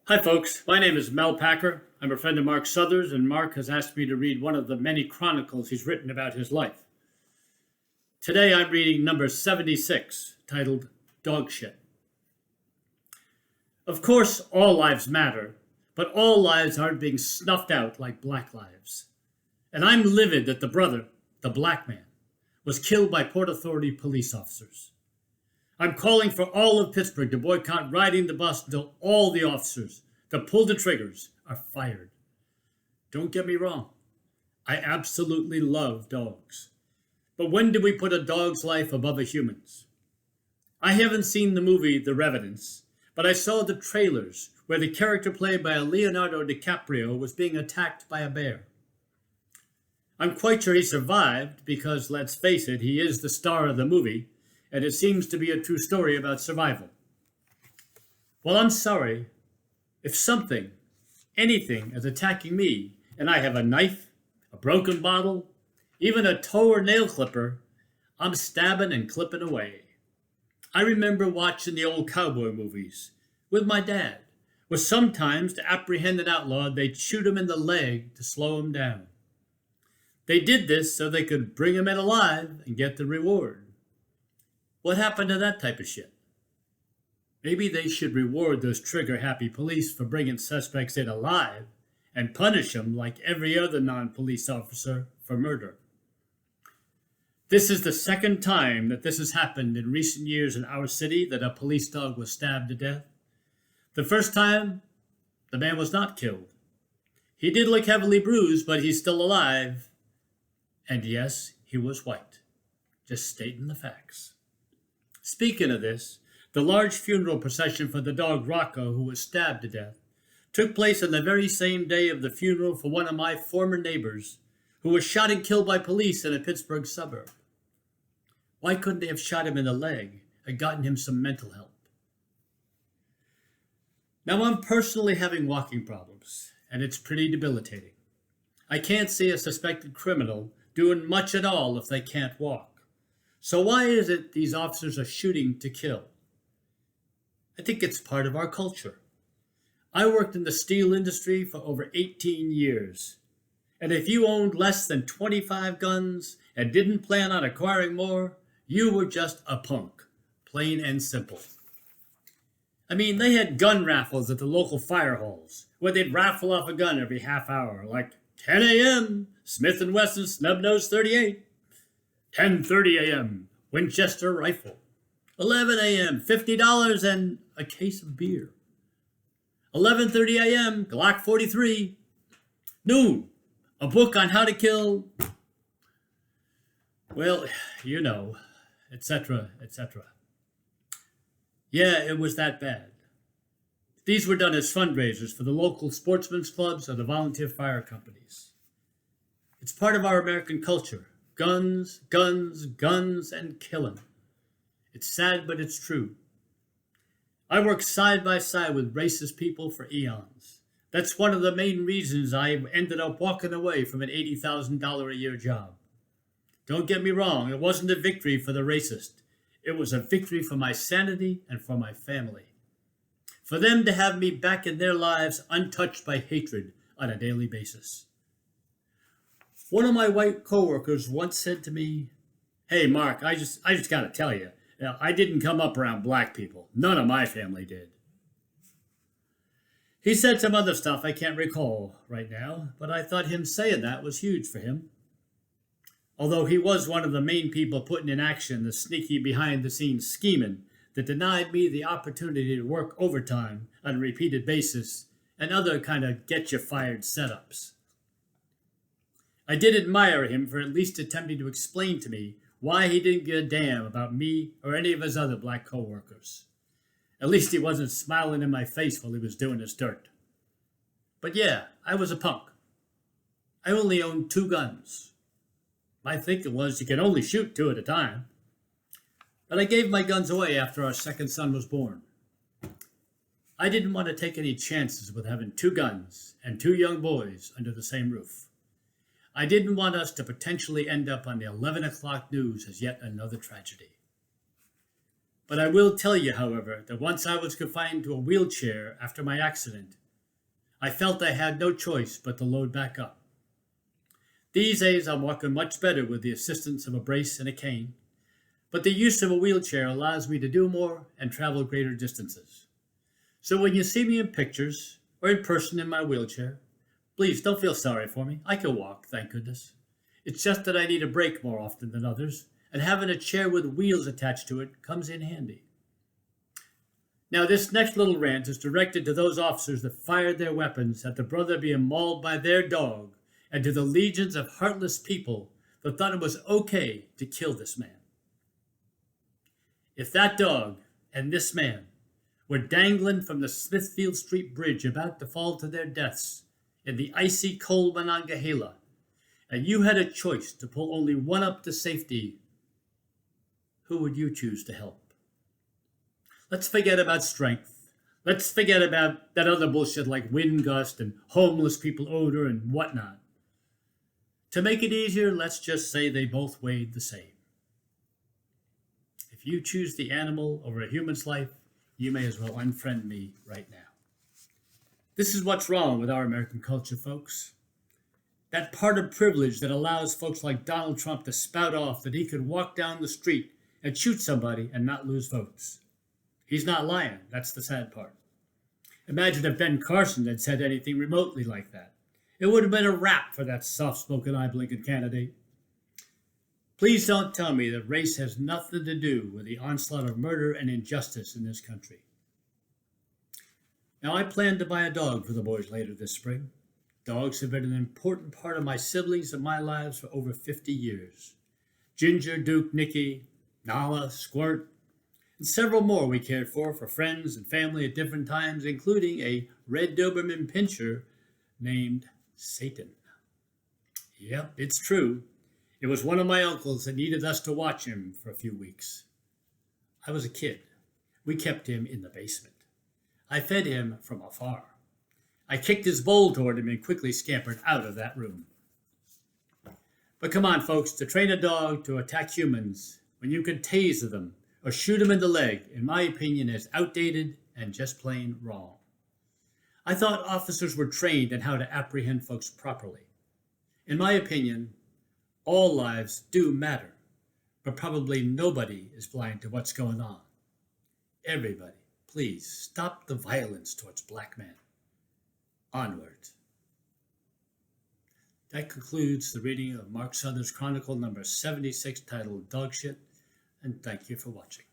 Hi, folks. My name is Mel Packer. I'm a friend of Mark Southers, and Mark has asked me to read one of the many chronicles he's written about his life. Today, I'm reading number 76, titled Dog Shit. Of course, all lives matter, but all lives aren't being snuffed out like black lives. And I'm livid that the brother, the black man, was killed by Port Authority police officers. I'm calling for all of Pittsburgh to boycott riding the bus until all the officers that pulled the triggers are fired. Don't get me wrong. I absolutely love dogs. But when do we put a dog's life above a human's? I haven't seen the movie The Revenants, but I saw the trailers where the character played by Leonardo DiCaprio was being attacked by a bear. I'm quite sure he survived because, let's face it, he is the star of the movie, and it seems to be a true story about survival. Well, I'm sorry. If something, anything, is attacking me, and I have a knife, a broken bottle, even a toe or nail clipper, I'm stabbing and clipping away. I remember watching the old cowboy movies with my dad, where sometimes to apprehend an outlaw, they'd shoot him in the leg to slow him down. They did this so they could bring him in alive and get the reward. What happened to that type of shit? Maybe they should reward those trigger-happy police for bringing suspects in alive and punish them like every other non-police officer for murder. This is the second time that this has happened in recent years in our city that a police dog was stabbed to death. The first time, the man was not killed. He did look heavily bruised, but he's still alive. And yes, he was white. Just stating the facts. Speaking of this, the large funeral procession for the dog Rocco, who was stabbed to death, took place on the very same day of the funeral for one of my former neighbors, who was shot and killed by police in a Pittsburgh suburb. Why couldn't they have shot him in the leg and gotten him some mental help? Now, I'm personally having walking problems, and it's pretty debilitating. I can't see a suspected criminal doing much at all if they can't walk. So why is it these officers are shooting to kill? I think it's part of our culture. I worked in the steel industry for over 18 years. And if you owned less than 25 guns and didn't plan on acquiring more, you were just a punk, plain and simple. I mean, they had gun raffles at the local fire halls, where they'd raffle off a gun every half hour, like 10 a.m., Smith & Wesson Snub-Nose 38. 10:30 a.m., Winchester rifle. 11 a.m., $50 and a case of beer. 11:30 a.m., Glock 43. Noon, a book on how to kill, well, you know, etc., etc. Yeah, it was that bad. These were done as fundraisers for the local sportsmen's clubs or the volunteer fire companies. It's part of our American culture. Guns, guns, guns, and killing. It's sad, but it's true. I worked side by side with racist people for eons. That's one of the main reasons I ended up walking away from an $80,000 a year job. Don't get me wrong, it wasn't a victory for the racist. It was a victory for my sanity and for my family. For them to have me back in their lives untouched by hatred on a daily basis. One of my white coworkers once said to me, "Hey, Mark, I just got to tell you, I didn't come up around black people. None of my family did." He said some other stuff I can't recall right now, but I thought him saying that was huge for him. Although he was one of the main people putting in action the sneaky behind-the-scenes scheming that denied me the opportunity to work overtime on a repeated basis and other kind of get-you-fired setups. I did admire him for at least attempting to explain to me why he didn't give a damn about me or any of his other black coworkers. At least he wasn't smiling in my face while he was doing his dirt. But yeah, I was a punk. I only owned 2 guns. My thinking was you can only shoot 2 at a time. But I gave my guns away after our second son was born. I didn't want to take any chances with having 2 guns and 2 young boys under the same roof. I didn't want us to potentially end up on the 11 o'clock news as yet another tragedy. But I will tell you, however, that once I was confined to a wheelchair after my accident, I felt I had no choice but to load back up. These days, I'm walking much better with the assistance of a brace and a cane, but the use of a wheelchair allows me to do more and travel greater distances. So when you see me in pictures or in person in my wheelchair, please don't feel sorry for me. I can walk, thank goodness. It's just that I need a break more often than others, and having a chair with wheels attached to it comes in handy. Now, this next little rant is directed to those officers that fired their weapons at the brother being mauled by their dog, and to the legions of heartless people that thought it was okay to kill this man. If that dog and this man were dangling from the Smithfield Street Bridge about to fall to their deaths in the icy cold Monongahela, and you had a choice to pull only one up to safety, who would you choose to help? Let's forget about strength. Let's forget about that other bullshit like wind gust and homeless people odor and whatnot. To make it easier, let's just say they both weighed the same. If you choose the animal over a human's life, you may as well unfriend me right now. This is what's wrong with our American culture, folks. That part of privilege that allows folks like Donald Trump to spout off that he could walk down the street and shoot somebody and not lose votes. He's not lying. That's the sad part. Imagine if Ben Carson had said anything remotely like that. It would have been a wrap for that soft-spoken Abe Lincoln candidate. Please don't tell me that race has nothing to do with the onslaught of murder and injustice in this country. Now, I plan to buy a dog for the boys later this spring. Dogs have been an important part of my siblings and my lives for over 50 years. Ginger, Duke, Nicky, Nala, Squirt, and several more we cared for friends and family at different times, including a red Doberman pinscher named Satan. Yep, it's true. It was one of my uncles that needed us to watch him for a few weeks. I was a kid. We kept him in the basement. I fed him from afar. I kicked his bowl toward him and quickly scampered out of that room. But come on, folks, to train a dog to attack humans when you can taser them or shoot them in the leg, in my opinion, is outdated and just plain wrong. I thought officers were trained in how to apprehend folks properly. In my opinion, all lives do matter, but probably nobody is blind to what's going on. Everybody, please stop the violence towards black men. Onward. That concludes the reading of Mark Southers' Chronicle number 76, titled Dog Shit, and thank you for watching.